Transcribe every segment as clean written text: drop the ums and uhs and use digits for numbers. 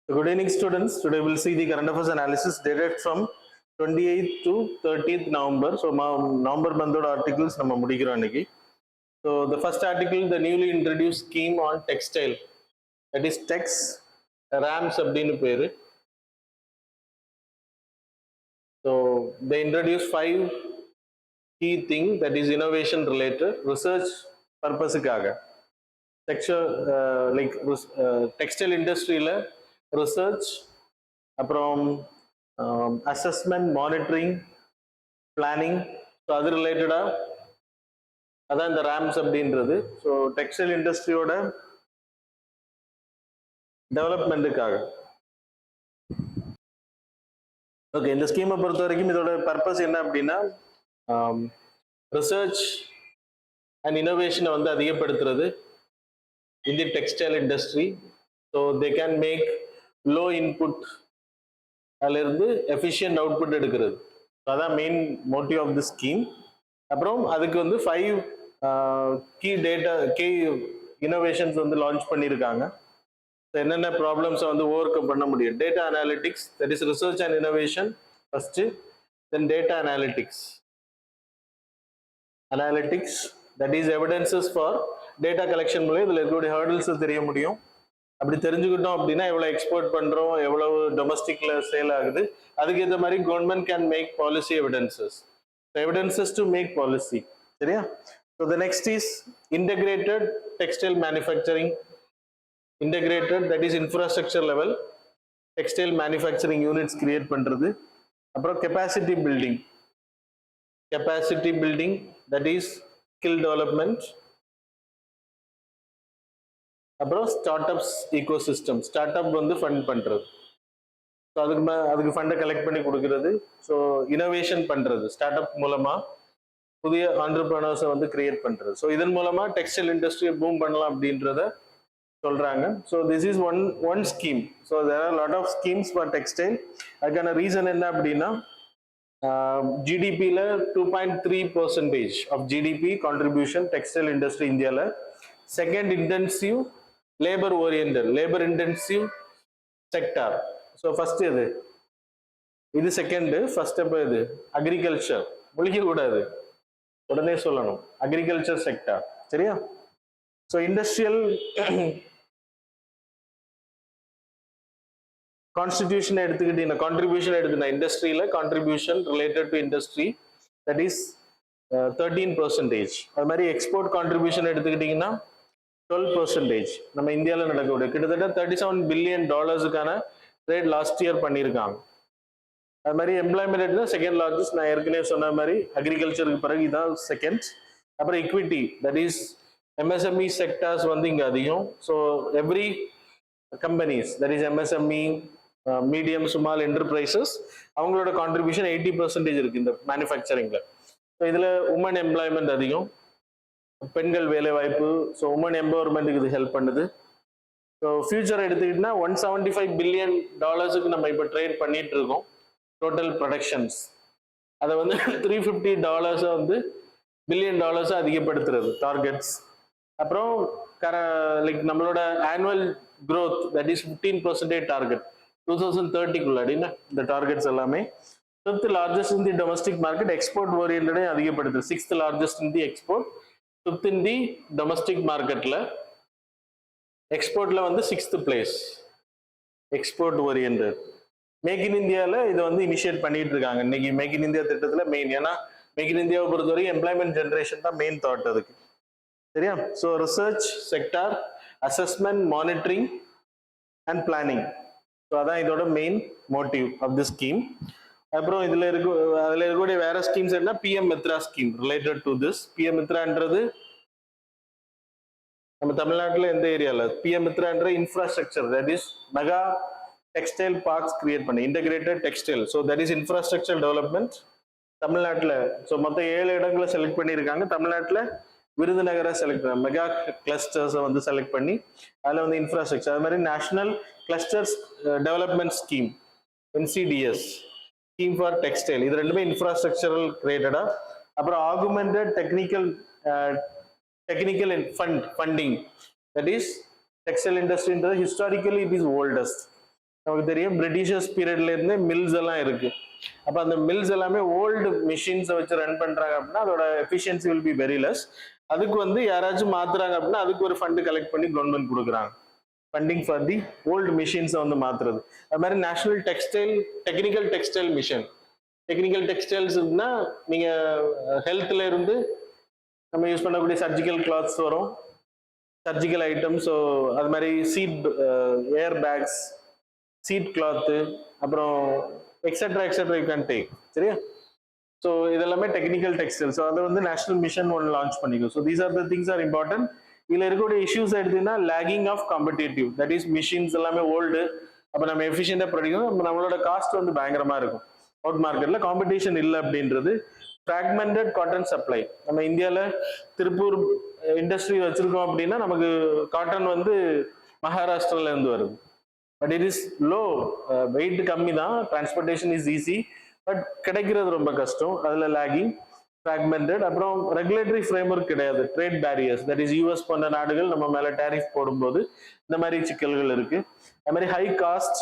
So good evening students. Today we'll see the current affairs analysis dated from 28th to 30th November. So November month articles நம்ம முடிக்கிறோம் இன்னைக்கு. So the first article, the newly introduced scheme on textile, that is Tex Rams அப்படின்னு பேரு. So they introduced 5 key things, that is innovation related, research purpose-க்காக. Textile industry-ல research அப்புறம் assessment monitoring planning, so அது ரிலேட்டடாக அதான் இந்த ரேம்ஸ் அப்படின்றது. ஸோ டெக்ஸ்டைல் இண்டஸ்ட்ரியோட டெவலப்மெண்ட்டுக்காக. ஓகே, இந்த ஸ்கீமை பொறுத்த வரைக்கும் இதோட பர்பஸ் என்ன அப்படின்னா ரிசர்ச் அண்ட் இனோவேஷனை வந்து அதிகப்படுத்துறது இந்த textile industry. So they can make low input அதிலிருந்து எஃபிஷியன்ட் அவுட்புட் எடுக்கிறது. அதான் main motive of the scheme. அப்புறம் அதுக்கு வந்து 5 கீ இனோவேஷன்ஸ் வந்து லான்ச் பண்ணியிருக்காங்க. என்னென்ன ப்ராப்ளம்ஸை வந்து ஓவர் கம் பண்ண முடியும். Data analytics, that is research and innovation first, then data analytics that is evidences for data collection மூலம் இதில் இருக்கக்கூடிய ஹர்டில்ஸ் தெரிய முடியும். அப்படி தெரிஞ்சுக்கிட்டோம் அப்படின்னா எவ்வளோ எக்ஸ்போர்ட் பண்ணுறோம், எவ்வளவு டொமஸ்டிக்ல சேல் ஆகுது, அதுக்கு ஏற்ற மாதிரி government can make policy evidences to make policy. சரியா? So the next is integrated textile manufacturing. Integrated that is infrastructure level textile manufacturing units create பண்ணுறது. அப்புறம் capacity building that is skill development. அப்புறம் start ups ecosystem, start up வந்து fund பண்ணுறது. So அதுக்கு ஃபண்டை collect பண்ணி கொடுக்கறது. ஸோ இனோவேஷன் பண்ணுறது, ஸ்டார்ட் அப் மூலமாக புதிய ஆண்டர்பிரனர்ஸை வந்து கிரியேட் பண்ணுறது. ஸோ இதன் மூலமாக டெக்ஸ்டைல் இண்டஸ்ட்ரியை பூம் பண்ணலாம் அப்படின்றத சொல்கிறாங்க. So this is one scheme. So there are lot of schemes for textile. அதுக்கான ரீசன் என்ன அப்படின்னா ஜிடிபியில் 2.3% of GDP contribution textile industry இந்தியாவில். Second intensive labour intensive sector. So first இது செகண்டு, ஃபர்ஸ்ட் அப்போ இது அக்ரிகல்ச்சர். முழிக்க கூடாது, உடனே சொல்லணும், அக்ரிகல்ச்சர் செக்டார். சரியா? ஸோ இண்டஸ்ட்ரியல் கான்ஸ்டிடியூஷன் எடுத்துக்கிட்டீங்கன்னா கான்ட்ரிபியூஷன் எடுத்துனா இண்டஸ்ட்ரியில contribution related to industry that is 13%. அது மாதிரி எக்ஸ்போர்ட் கான்ட்ரிபியூஷன் எடுத்துக்கிட்டீங்கன்னா 12%. நம்ம இந்தியாவில் நடக்கக்கூடிய கிட்டத்தட்ட $37 பில்லியன் ட்ரேட் லாஸ்ட் இயர் பண்ணியிருக்காங்க. அது மாதிரி எம்ப்ளாய்மெண்ட் ரேட் தான் செகண்ட் லார்ஜஸ்ட். நான் ஏற்கனவே சொன்ன மாதிரி அக்ரிகல்ச்சருக்கு பிறகு இதான் செகண்ட். அப்புறம் equity that is MSME sectors வந்து இங்கே அதிகம். So every companies that is MSME medium small enterprises அவங்களோட கான்ட்ரிபியூஷன் 80% இருக்கு இந்த மேனுஃபேக்சரிங்ல. ஸோ இதில் உமன் எம்ப்ளாய்மெண்ட் அதிகம், பெண்கள் வேலை வாய்ப்பு. ஸோ உமன் எம்பவர்மெண்ட்டுக்கு இது ஹெல்ப் பண்ணுது. ஸோ ஃபியூச்சர் எடுத்துக்கிட்டா $175 பில்லியன் நம்ம இப்போ ட்ரேட் பண்ணிட்டு இருக்கோம் டோட்டல் ப்ரொடக்ஷன்ஸ். அதை வந்து $350 வந்து பில்லியன் அதிகப்படுத்துறது டார்கெட்ஸ். அப்புறம் நம்மளோட annual growth that is 15% target 2030 அப்படின்னா இந்த டார்கெட்ஸ் எல்லாமே. 5th largest in the domestic market, export oriented அதிகப்படுது. 6th largest in the export, 5th in the domestic marketல. எக்ஸ்போர்ட்ல வந்து 6th place, export oriented. Make in இந்தியாவில் இதை வந்து initiate பண்ணிட்டு இருக்காங்க இன்னைக்கு. மேக் இன் இந்தியா திட்டத்தில் மெயின், ஏன்னா மேக் இன் இந்தியாவை பொறுத்தவரைக்கும் எம்ப்ளாய்மெண்ட் ஜென்ரேஷன் தான் மெயின் தாட் அதுக்கு. சரியா? So research sector, assessment, monitoring and planning. So அதான் இதோட main motive of the scheme. அப்புறம் அதில் இருக்கக்கூடிய வேற ஸ்கீம்ஸ் என்ன, PM Mitra scheme related to this. PM மித்ரான்றது நம்ம தமிழ்நாட்டில் எந்த ஏரியாவில் PM மித்ரான்ற infrastructure that is mega textile parks create பண்ணி integrated textile. So that is infrastructure development தமிழ்நாட்டில். ஸோ மொத்தம் 7 இடங்களை செலக்ட் பண்ணியிருக்காங்க. தமிழ்நாட்டில் விருதுநகரை செலக்ட் பண்ண மெகா கிளஸ்டர்ஸை வந்து செலக்ட் பண்ணி அதில் வந்து இன்ஃப்ராஸ்ட்ரக்சர். அது மாதிரி national clusters development scheme NCDS scheme for textile. இது ரெண்டுமே இன்ஃப்ராஸ்ட்ரக்சரல் ரிலேட்டடா. அப்புறம் augmented technical funding that is textile இண்டஸ்ட்ரின்றது ஹிஸ்டாரிக்கலி இட் இஸ் ஓல்டஸ்ட். நமக்கு தெரியும் பிரிட்டிஷர்ஸ் பீரியட்ல இருந்து மில்ஸ் எல்லாம் இருக்கு. அப்ப அந்த மில்ஸ் எல்லாமே ஓல்டு மிஷின்ஸை வச்சு ரன் பண்றாங்க அப்படின்னா அதோட efficiency will be very less. அதுக்கு வந்து யாராச்சும் மாத்துறாங்க அப்படின்னா அதுக்கு ஒரு ஃபண்ட் கலெக்ட் பண்ணி கவர்மெண்ட் கொடுக்குறாங்க, ஃபண்டிங் ஃபார் தி ஓல்டு மிஷின்ஸை வந்து மாத்துறது. அது மாதிரி national technical textile mission. Technical டெக்ஸ்டைல்ஸ்னா நீங்க ஹெல்த்ல இருந்து நம்ம யூஸ் பண்ணக்கூடிய சர்ஜிக்கல் கிளாத்ஸ் வரும், சர்ஜிக்கல் ஐட்டம்ஸ். ஸோ அது மாதிரி seat air bags, seat cloth, அப்புறம் etcetera etcetera you can take. சரியா? ஸோ இதெல்லாமே டெக்னிக்கல் டெக்ஸ்டைல். ஸோ அதை வந்து நேஷனல் மிஷன் ஒன்று லான்ச் பண்ணிக்கும். So these are the things are important. இதில் இருக்கக்கூடிய இஷ்யூஸ் எடுத்தீங்கன்னா lagging of competitive, that is machines எல்லாமே ஓல்டு. அப்போ நம்ம எஃபிஷியண்டாக ப்ரொடியூஸ், நம்மளோட காஸ்ட் வந்து பயங்கரமாக இருக்கும். அவுட் மார்க்கெட்டில் காம்படிஷன் இல்லை அப்படின்றது. Fragmented cotton supply. நம்ம இந்தியாவில் திருப்பூர் இண்டஸ்ட்ரி வச்சிருக்கோம் அப்படின்னா நமக்கு காட்டன் வந்து மகாராஷ்டிரால இருந்து வருது. But it is low, weight கம்மி தான், டிரான்ஸ்போர்டேஷன் இஸ் ஈஸி, பட் கிடைக்கிறது ரொம்ப கஷ்டம். அதில் லேகிங், ஃப்ராக்மெண்டட். அப்புறம் ரெகுலேட்டரி ஃப்ரேம்வொர்க் கிடையாது, trade barriers, that is US போன்ற நாடுகள் நம்ம மேலே டேரிஃப் போடும்போது இந்த மாதிரி சிக்கல்கள் இருக்கு. அது மாதிரி high cost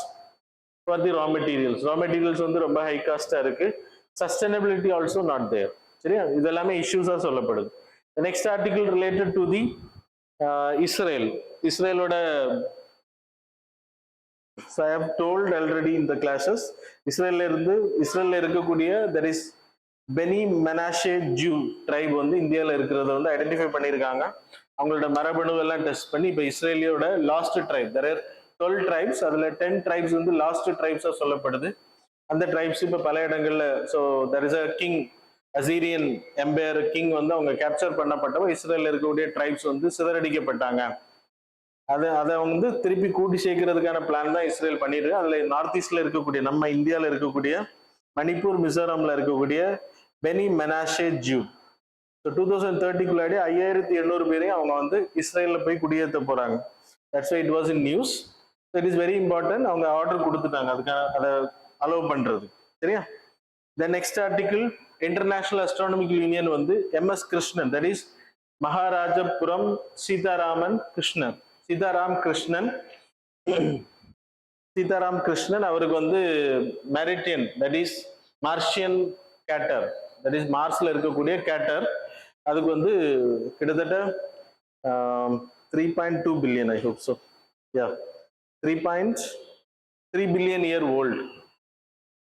for the raw materials. Raw materials வந்து ரொம்ப ஹை காஸ்டா இருக்கு. Sustainability also not there. சரியா? இது எல்லாமே இஷ்யூஸா சொல்லப்படுது. Next article related to the Israel. இஸ்ரேலோட I have told already in the classes, இஸ்ரேல்ல இருக்கக்கூடிய there is Bene Menashe Jew tribe வந்து இந்தியாவில் இருக்கிறத வந்து ஐடென்டிஃபை பண்ணியிருக்காங்க. அவங்களோட மரபணு எல்லாம் டெஸ்ட் பண்ணி இப்போ இஸ்ரேலியோட last try, there are 12 tribes, அதில் 10 tribes வந்து லாஸ்ட் ட்ரைப்ஸாக சொல்லப்படுது. அந்த ட்ரைப்ஸ் இப்போ பல இடங்கள்ல, so there is a king, Assyrian empire king வந்து அவங்க கேப்சர் பண்ணப்பட்டவங்க. இஸ்ரேலில் இருக்கக்கூடிய ட்ரைப்ஸ் வந்து சிதறடிக்கப்பட்டாங்க. அதை வந்து திருப்பி கூட்டி சேர்க்கறதுக்கான பிளான் தான் இஸ்ரேல் பண்ணிட்டு. அதுல நார்த் ஈஸ்ட்ல இருக்கக்கூடிய, நம்ம இந்தியாவில் இருக்கக்கூடிய மணிப்பூர், மிசோரம்ல இருக்கக்கூடிய பெனி மெனாஷே ஜூ, 2030 5800 பேரையும் அவங்க வந்து இஸ்ரேல்ல போய் குடியேற்ற போறாங்க. That's why it was in news. It is very important. அவங்க ஆர்டர் கொடுத்துட்டாங்க அதுக்கான, அதை அலோவ் பண்றது. சரியா? The next article, international astronomical union வந்து MS Krishnan, that is Maharajapuram Seetharaman Krishnan, Seetharam Krishnan அவருக்கு வந்து meridian, that is Martian crater, that is மார்ஸ்ல இருக்கக்கூடிய கேட்டர், அதுக்கு வந்து கிட்டத்தட்ட 3.2 billion, I hope so, yeah 3.3 billion year old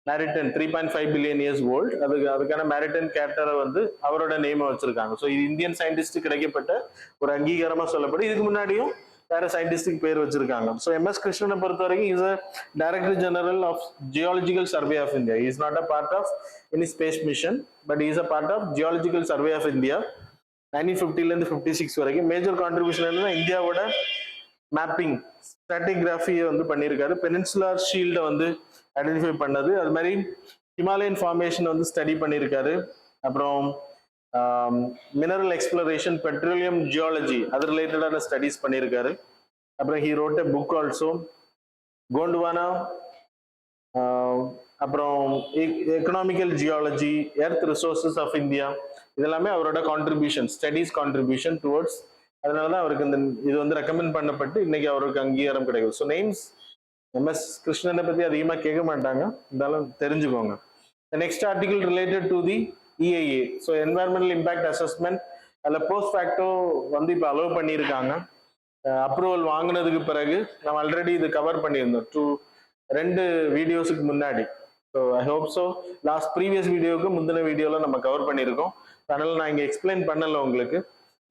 meridian, 3.5 billion years old. அதுக்கான மேரிட்டன் கேட்டரை வந்து அவரோட நேமை வச்சிருக்காங்க. ஸோ இது இந்தியன் சயின்டிஸ்ட் கிடைக்கப்பட்ட ஒரு அங்கீகாரமா சொல்லப்படும். இதுக்கு முன்னாடியும் வேற சயின்டிஸ்டுக்கு பேர் வச்சிருக்காங்க. ஸோ MS கிருஷ்ணனை பொறுத்த வரைக்கும் is a director general of geological survey of India. Is not a part of any space mission, but is a part of geological survey of India 1950 இருந்து 56 வரைக்கும். மேஜர் கான்ட்ரிபியூஷன் என்னன்னா இந்தியாவோட மேப்பிங், ஸ்ட்ராட்டிகிராஃபியை வந்து பண்ணியிருக்காரு. Peninsular ஷீல்டை வந்து ஐடென்டிஃபை பண்ணது. அது மாதிரி ஹிமாலயன் ஃபார்மேஷன் வந்து ஸ்டடி பண்ணியிருக்காரு. அப்புறம் மினரல் எக்ஸ்ப்ளரேஷன், பெட்ரோலியம் ஜியாலஜி, அது ரிலேட்டடான ஸ்டடிஸ் பண்ணியிருக்காரு. அப்புறம் he wrote a book also, Gondwana, அப்புறம் economical geology, earth resources of India, இதெல்லாமே அவரோட கான்ட்ரிபியூஷன், ஸ்டடிஸ் கான்ட்ரிபியூஷன் டுவர்ட்ஸ். அதனாலதான் அவருக்கு இந்த இது வந்து ரெக்கமெண்ட் பண்ணப்பட்டு இன்னைக்கு அவருக்கு அங்கீகாரம் கிடைக்கும். ஸோ நேம்ஸ் MS கிருஷ்ணனை பத்தி அதிகமா கேட்க மாட்டாங்க, இருந்தாலும் தெரிஞ்சுக்கோங்க. Next article related to the EIA, so environmental impact assessment. அதில் போஸ்ட் ஃபேக்டோ வந்து இப்போ அலோவ் பண்ணியிருக்காங்க. அப்ரூவல் வாங்கினதுக்கு பிறகு நம்ம ஆல்ரெடி இது கவர் பண்ணியிருந்தோம் 2 வீடியோஸுக்கு முன்னாடி. So I hope so last previous வீடியோவுக்கு முந்தின வீடியோவில் நம்ம கவர் பண்ணியிருக்கோம். அதனால நான் இங்கே எக்ஸ்பிளைன் பண்ணல உங்களுக்கு.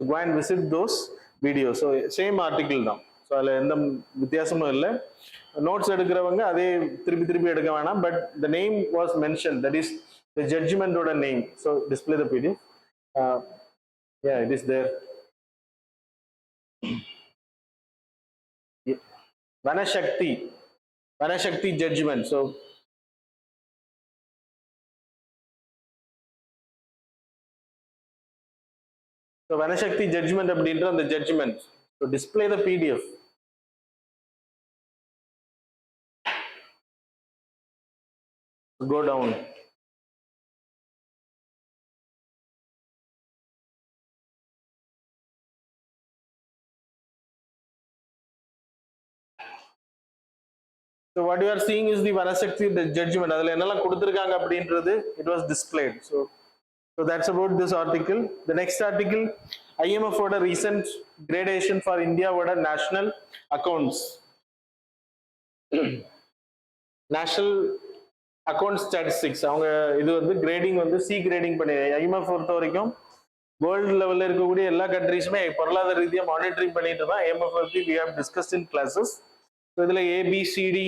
go and visit those videos. So same article தான், ஸோ அதில் எந்த வித்தியாசமும் இல்லை. நோட்ஸ் எடுக்கிறவங்க அதே திருப்பி எடுக்க வேணாம். But the name was mention, that is the ஜட்ஜ்மெண்டோட name. So display the PDF. Yeah, it is there. Vanashakti judgment. So Vanashakti judgment அப்படின்ற அந்த judgment. So display the PDF. Go down. So what you are seeing is the Vanashakti judgment. அதில் என்னெல்லாம் கொடுத்திருக்காங்க அப்படின்றது it was displayed. So that's about this article. The next article, IMF ஓட recent gradation for India ஓட national accounts. National account statistics. அவங்க இது வந்து grading வந்து சி கிரேடிங் பண்ணி IMF பொறுத்த வரைக்கும் வேர்ல்டு லெவலில் இருக்கக்கூடிய எல்லா கண்ட்ரீஸுமே பொருளாதார ரீதியாக மானிட்டரிங் பண்ணிட்டு தான் IMF பற்றி we have discussed in classes. So இதில் ABCD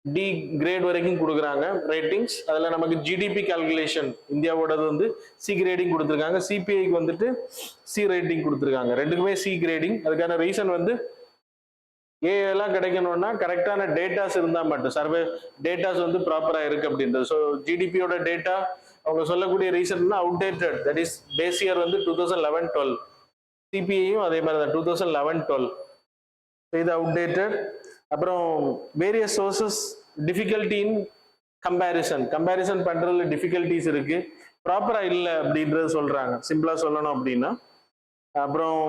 D கிரேட் வரைக்கும் கொடுக்குறாங்க ரேட்டிங்ஸ். அதில் நமக்கு ஜிடிபி கால்குலேஷன் இந்தியாவோடது வந்து சி கிரேடிங் கொடுத்துருக்காங்க, சிபிஐக்கு வந்துட்டு சி ரேட்டிங் கொடுத்துருக்காங்க, ரெண்டுக்குமே சி கிரேடிங். அதுக்கான ரீசன் வந்து எல்லாம் கிடைக்கணும்னா கரெக்டான டேட்டாஸ் இருந்தால் மட்டும், சர்வே டேட்டாஸ் வந்து ப்ராப்பராக இருக்கு அப்படின்றது. ஸோ ஜிடிபியோட டேட்டா அவங்க சொல்லக்கூடிய ரீசன்னா outdated, that is base year வந்து 2011-12, சிபிஐயும் அதே மாதிரி தான் 2011-12, இது அவுடேட்டட். அப்புறம் வேரியஸ் சோர்சஸ் டிஃபிகல்ட்டி இன் கம்பேரிசன் பண்றதுல டிஃபிகல்ட்டிஸ் இருக்கு, ப்ராப்பரா இல்லை அப்படின்றது சொல்றாங்க, சிம்பிளா சொல்லணும் அப்படின்னா. அப்புறம்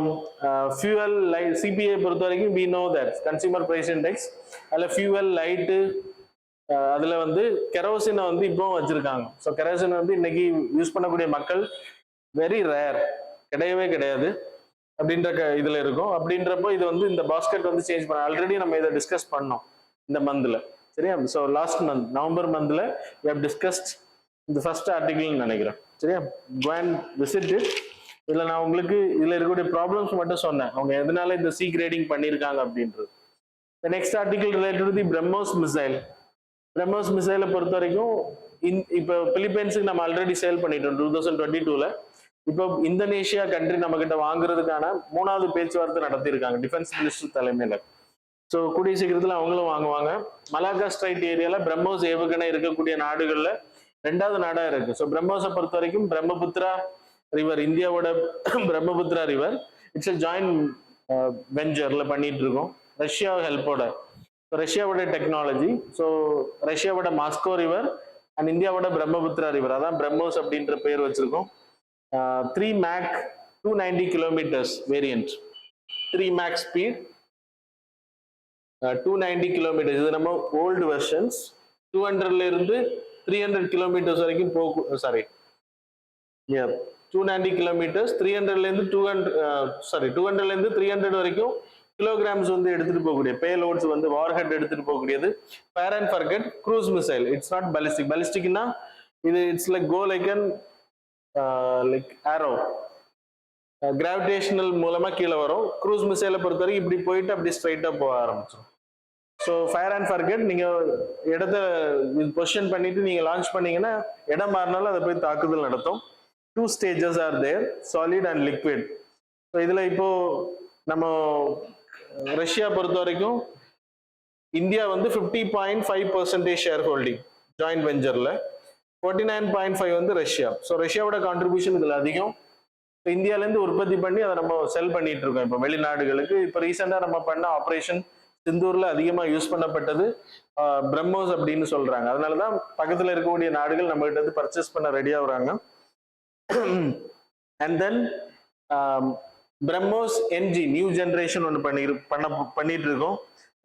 ஃபியூவல் லைட் சிபிஐ பொறுத்த வரைக்கும் we know that consumer price index, அதில் ஃபியூவல் லைட்டு அதில் வந்து கெரோசினை வந்து இப்போ வச்சிருக்காங்க. ஸோ கெரோசின் வந்து இன்னைக்கு யூஸ் பண்ணக்கூடிய மக்கள் வெரி ரேர், கிடையவே கிடையாது அப்படின்ற இதில் இருக்கும். அப்படின்றப்போ இது வந்து இந்த பாஸ்கெட் வந்து சேஞ்ச் பண்ண ஆல்ரெடி நம்ம இதை டிஸ்கஸ் பண்ணோம் இந்த மந்தில், சரியா? ஸோ லாஸ்ட் மந்த் நவம்பர் மந்தில் we have discussed இந்த ஃபர்ஸ்ட் ஆர்டிகிள்னு நினைக்கிறேன், சரியா? go and visit it. இதில் நான் உங்களுக்கு இதில் இருக்கக்கூடிய ப்ராப்ளம்ஸ் மட்டும் சொன்னேன், அவங்க எதனால இந்த சி கிரேடிங் பண்ணியிருக்காங்க அப்படின்றது. The next article related to the BrahMos missile. BrahMos missile பொறுத்த வரைக்கும் இப்போ பிலிப்பைன்ஸுக்கு நம்ம ஆல்ரெடி சேல் பண்ணிட்டோம் 2022ல. இப்போ இந்தோனேஷியா கண்ட்ரி நம்ம கிட்ட வாங்குறதுக்கான 3வது பேச்சுவார்த்தை நடத்தியிருக்காங்க டிஃபென்ஸ் மினிஸ்டர் தலைமையில. ஸோ கூடிய சீக்கிரத்தில் அவங்களும் வாங்குவாங்க. மலாக்கா ஸ்ட்ரைட் ஏரியால பிரம்மோஸ் ஏவுகணை இருக்கக்கூடிய நாடுகள்ல 2வது நாடா இருக்கு. ஸோ பிரம்மோஸை பொறுத்த வரைக்கும் பிரம்மபுத்திரா ரிவர், இந்தியாவோட Brahmaputra river, it's a joint வெஞ்சர்ல பண்ணிட்டு இருக்கோம் ரஷ்யா ஹெல்ப்போட. ரஷ்யாவோட டெக்னாலஜி, ஸோ ரஷ்யாவோட மாஸ்கோ ரிவர் அண்ட் இந்தியாவோட பிரம்மபுத்திரா ரிவர், அதான் பிரம்மோஸ் அப்படின்ற பேர் வச்சிருக்கோம். 3 Mach 290 kilometers variant, 3 Mach speed, 290 kilometers. இது நம்ம ஓல்டு வெர்ஷன்ஸ். 200ல இருந்து 300 kilometers வரைக்கும் போகும். சாரி, 290 kilometers, 300ல இருந்து 200ல இருந்து 300 வரைக்கும் கிலோகிராம்ஸ் வந்து எடுத்துட்டு போகக்கூடிய பேலோட்ஸ் வந்து வார்ஹெட் எடுத்துட்டு போகக்கூடியது. Fire and forget cruise missile, it's not ballistic. பாலிஸ்டிக்னா இது it's like go like an like arrow, gravitational மூலமா கீழே வரும். க்ரூஸ் மிசைலை பொறுத்தவரைக்கும் இப்படி போயிட்டு அப்படி ஸ்ட்ரைட்டா போக ஆரம்பிச்சிடும். ஸோ ஃபயர் அண்ட் ஃபர்கெட் நீங்க இடத்த பொசிஷன் பண்ணிட்டு நீங்க லான்ச் பண்ணீங்கன்னா இடம் மாறினாலும் அதை போய் தாக்குதல் நடத்தும். 2 stages are there, solid and liquid. So இதுல இப்போ நம்ம ரஷ்யா பொறுத்த வரைக்கும் இந்தியா வந்து 50.5% ஷேர் ஹோல்டிங் ஜாயிண்ட் வெஞ்சர்ல, 49.5 வந்து ரஷ்யா. ஸோ ரஷ்யாவோட கான்ட்ரிபியூஷன் இதுல அதிகம். இந்தியாவிலேருந்து உற்பத்தி பண்ணி அதை நம்ம செல் பண்ணிட்டு இருக்கோம் இப்போ வெளிநாடுகளுக்கு. இப்போ ரீசெண்டாக நம்ம பண்ண ஆப்ரேஷன் சிந்தூர்ல அதிகமாக யூஸ் பண்ணப்பட்டது பிரம்மோஸ் அப்படின்னு சொல்றாங்க. அதனாலதான் பக்கத்தில் இருக்கக்கூடிய நாடுகள் நம்ம கிட்ட வந்து பர்ச்சேஸ் பண்ண ரெடி ஆகுறாங்க. And then BrahMos NG new generation ஒன்று பண்ணிட்டு இருக்கோம்.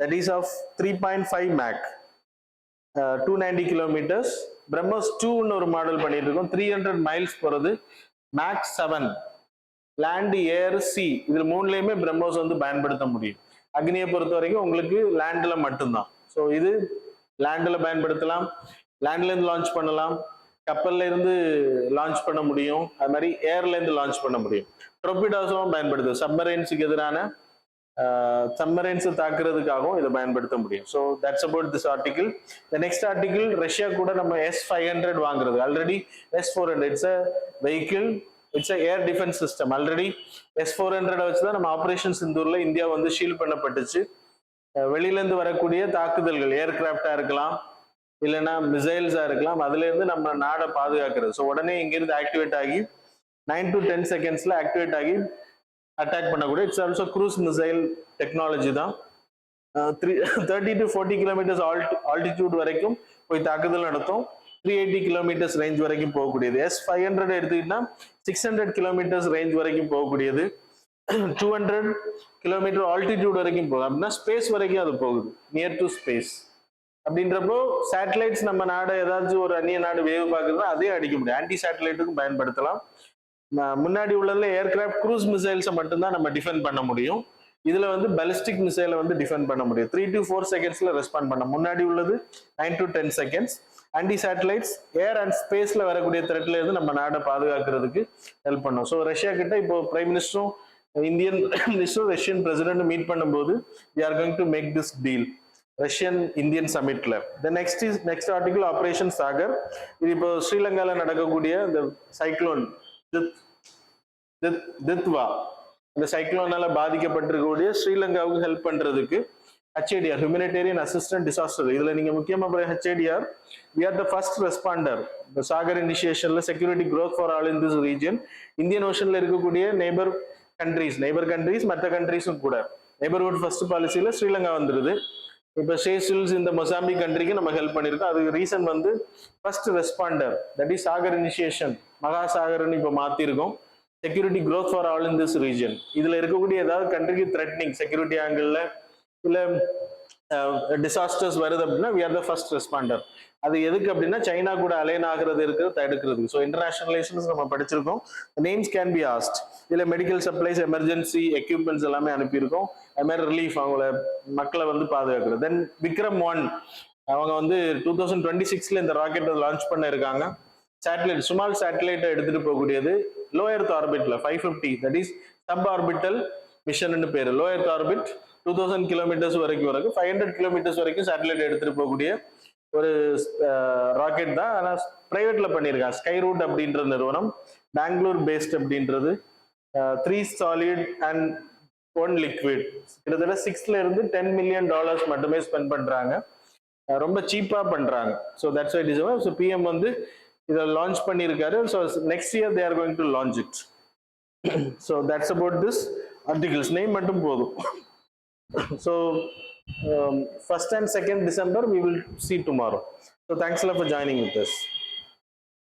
That is of 3.5 Mach 290 kilometers. BrahMos 2ன்னு ஒரு மாடல் பண்ணிட்டு இருக்கோம், 300 miles போறது, Mach 7. லேண்ட், ஏர், சி, இதுல 3லயுமே பிரம்மோஸ் வந்து பயன்படுத்த முடியும். அக்னியை பொறுத்த வரைக்கும் உங்களுக்கு லேண்ட்ல மட்டும்தான். ஸோ இது லேண்ட்ல பயன்படுத்தலாம், லேண்ட்ல இருந்து லான்ச் பண்ணலாம், கப்பல்ல இருந்து லான்ச் பண்ண முடியும், அது மாதிரி ஏர்ல இருந்து லான்ச் பண்ண முடியும். டொர்பிடோஸும் பயன்படுது, சப்மரைன்ஸுக்கு எதிரான சப்மரைன்ஸ் தாக்குறதுக்காகவும் இதை பயன்படுத்த முடியும். So that's about this article. The next article, Russia கூட நம்ம S-500 வாங்குறது. Already S-400 it's a vehicle, it's a air defence system. Already S-400 வச்சுதான் நம்ம ஆப்ரேஷன் சிந்தூர்ல இந்தியா வந்து ஷீல் பண்ணப்பட்டுச்சு. வெளியிலேருந்து வரக்கூடிய தாக்குதல்கள் ஏர்கிராஃப்டா இருக்கலாம், இல்லைன்னா மிசைல்ஸா இருக்கலாம், அதுல இருந்து நம்ம நாடை பாதுகாக்கிறது. ஸோ உடனே இங்கிருந்து ஆக்டிவேட் ஆகி 9 to 10 secondsல ஆக்டிவேட் ஆகி அட்டாக் பண்ணக்கூடிய it's also cruise missile technology தான். 30 to 40 kilometers ஆல்டிடியூட் வரைக்கும் போய் தாக்குதல் நடத்தும். 380 kilometers ரேஞ்ச் வரைக்கும் போகக்கூடியது. S-500 எடுத்துக்கிட்டா 600 kilometers ரேஞ்ச் வரைக்கும் போகக்கூடியது. 200 கிலோமீட்டர் ஆல்டிடியூட் வரைக்கும் போகுது அப்படின்னா ஸ்பேஸ் வரைக்கும் அது போகுது, நியர் டு ஸ்பேஸ். அப்படின்றப்போ சேட்டலைட்ஸ் நம்ம நாடு ஏதாச்சும் ஒரு அந்நிய நாடு வேவு பார்க்குறதா அதே அடிக்க முடியும், ஆன்டி சேட்டலைட்டுக்கும் பயன்படுத்தலாம். முன்னாடி உள்ளதுல ஏர்கிராஃப்ட் க்ரூஸ் மிசைல்ஸை மட்டும்தான் நம்ம டிஃபெண்ட் பண்ண முடியும். இதுல வந்து பலிஸ்டிக் மிசைலை வந்து டிஃபெண்ட் பண்ண முடியும். 3 to 4 செகண்ட்ஸ்ல ரெஸ்பாண்ட் பண்ண. முன்னாடி உள்ளது 9 to 10 seconds. Anti satellites air and ஸ்பேஸ்ல வரக்கூடிய த்ரெட்ல இருந்து நம்ம நாட்டை பாதுகாக்கிறதுக்கு ஹெல்ப் பண்ணும். ஸோ ரஷ்யா கிட்ட இப்போ பிரைம் மினிஸ்டரும் இந்தியன் மினிஸ்டரும் ரஷ்யன் பிரசிடென்ட் மீட் பண்ணும்போது we are going to make this deal Russian Indian சமிட்ல. Next article operation Sagar. இது இப்போ ஸ்ரீலங்கால நடக்கக்கூடிய இந்த சைக்ளோன் தித்வா, இந்த சைக்ளோனால பாதிக்கப்பட்டிருக்கக்கூடிய ஸ்ரீலங்காவுக்கு ஹெல்ப் பண்றதுக்கு HADR ஹியூமனிடேரியன் அசிஸ்டன்ட் டிசாஸ்டர். இதுல நீங்க முக்கியமா HADR we are the first responder. இந்த சாகர் இனிஷியேஷன்ல security growth for all in this region. Indian ஓஷன்ல இருக்கக்கூடிய நெய்பர் கண்ட்ரீஸ் மற்ற கண்ட்ரீஸும் கூட நெய்பர்ஹுட் ஃபர்ஸ்ட் பாலிசியில ஸ்ரீலங்கா வந்துருது. இப்போ சேஷல்ஸ் இந்த மொசாம்பிக் கண்ட்ரிக்கு நம்ம ஹெல்ப் பண்ணியிருக்கோம். அதுக்கு ரீசன் வந்து first responder, that is Sagar initiation, மகாசாகர்னு இப்போ மாத்திருக்கோம். Security growth for all in this region. இதுல இருக்கக்கூடிய ஏதாவது கண்ட்ரிக்கு த்ரெட்னிங் செக்யூரிட்டி ஆங்கிள் இல்ல டிசாஸ்டர்ஸ் வருது அப்படின்னா we are the first responder. அது எதுக்கு அப்படின்னா சைனா கூட அலைன் ஆகிறது இருக்கிறது தடுக்கிறதுக்கு. ஸோ இன்டர்நேஷனலைசேஷன்ஸ் நம்ம படிச்சிருக்கோம். Names can be asked. இதுல மெடிக்கல் சப்ளைஸ், எமர்ஜென்சி எக்யூப்மெண்ட்ஸ் எல்லாமே அனுப்பியிருக்கோம். அது மாதிரி ரிலீஃப், அவங்கள மக்களை வந்து பாதுகாக்கிறது. தென் விக்ரம்-1 அவங்க வந்து 2026ல இந்த ராக்கெட்டை லான்ச் பண்ண இருக்காங்க. சேட்டலைட், ஸ்மால் சேட்டலைட்டை எடுத்துட்டு போகக்கூடியது. லோ எர்த் ஆர்பிட்ல 550, that is sub orbital mission பேரு. லோ எர்த் ஆர்பிட் 2000 கிலோமீட்டர்ஸ் வரைக்கும் 500 கிலோமீட்டர்ஸ் வரைக்கும் சேட்டலைட் எடுத்துட்டு போகக்கூடிய ஒரு ராக்கெட் தான். ஆனால் பிரைவேட்ல பண்ணியிருக்காங்க. ஸ்கை ரூட் அப்படின்ற நிறுவனம், பெங்களூர் பேஸ்ட் அப்படின்றது. 3 சாலிட் அண்ட் 1 லிக்விட், கிட்டத்தட்ட 6 இருந்து $10 million மட்டுமே ஸ்பெண்ட் பண்றாங்க. ரொம்ப சீப்பா பண்றாங்க. So that's why December. So PM வந்து இதை லான்ச் பண்ணியிருக்காரு. So next year they are going to launch it. So that's about this articles. Name மட்டும் போதும். So 1st and 2nd December we will see tomorrow. So thanks a lot for joining with us.